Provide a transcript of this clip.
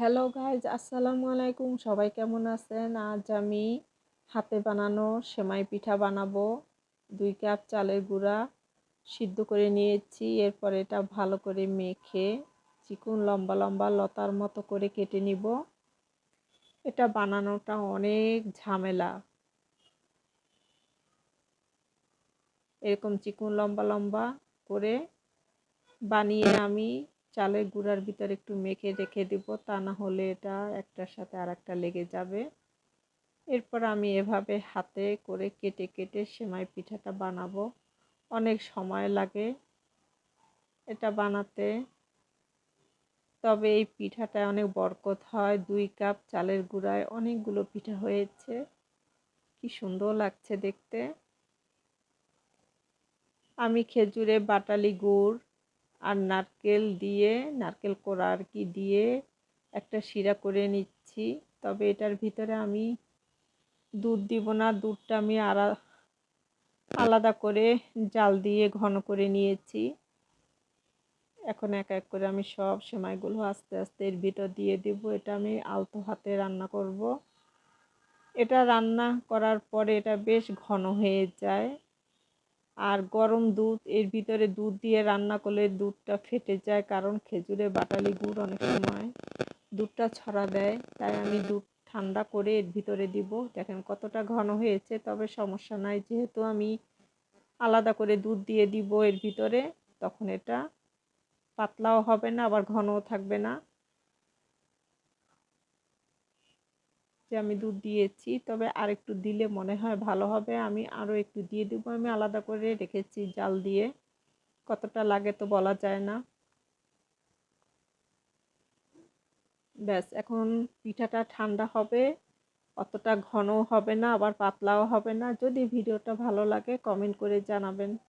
Hello guys, আসসালামু আলাইকুম। সবাই কেমন আছেন? আজ আমি হাতে বানানো সেমাই পিঠা বানাবো। 2 কাপ চালের গুঁড়া সিদ্ধ করে নিয়েছি। এরপর এটা ভালো করে মেখে চিকন লম্বা লম্বা লতার মতো করে কেটে নিব। এটা বানানোটা অনেক ঝামেলা। এরকম চিকন লম্বা লম্বা করে বানিয়ে আমি চালের গুঁড়ার ভিতরে একটু মেখে রেখে দিব, তা না হলে এটা একটার সাথে আর একটা লেগে যাবে। এরপর আমি এভাবে হাতে করে কেটে কেটে সেমাই পিঠাটা বানাবো। অনেক সময় লাগে এটা বানাতে, তবে এই পিঠাটা অনেক বরকত হয়। 2 কাপ চালের গুঁড়ায় অনেকগুলো পিঠা হয়েছে, কি সুন্দর লাগছে দেখতে। আমি খেজুরে বাটালি গুড় আর নারকেল কোড়া আর কি দিয়ে একটা শিরা করে নিচ্ছি। তবে এটার ভিতরে আমি দুধ দিব না, দুধটা আমি আলাদা করে জাল দিয়ে ঘন করে নিয়েছি। এখন এক এক করে আমি সব সেমাইগুলো আস্তে আস্তে এর ভিতর দিয়ে দিব। এটা আমি আলতো হাতে রান্না করব। এটা রান্না করার পরে এটা বেশ ঘন হয়ে যায়। আর গরম দুধ, এর ভিতরে দুধ দিয়ে রান্না করলে দুধটা ফেটে যায়, কারণ খেজুরে বাটালি গুড় অনেক সময় দুধটা ছড়া দেয়। তাই আমি দুধ ঠান্ডা করে এর ভিতরে দিব। দেখেন কতটা ঘন হয়েছে, তবে সমস্যা নাই, যেহেতু আমি আলাদা করে দুধ দিয়ে দিব এর ভিতরে, তখন এটা পাতলাও হবে না আবার ঘনও থাকবে না। যে আমি দুধ দিয়েছি, তবে আর একটু দিলে মনে হয় ভালো হবে। আমি আরও একটু দিয়ে দেবো। আমি আলাদা করে রেখেছি জাল দিয়ে, কতটা লাগে তো বলা যায় না। ব্যাস, এখন পিঠাটা ঠান্ডা হবে, অতটা ঘনও হবে না আবার পাতলাও হবে না। যদি ভিডিওটা ভালো লাগে কমেন্ট করে জানাবেন।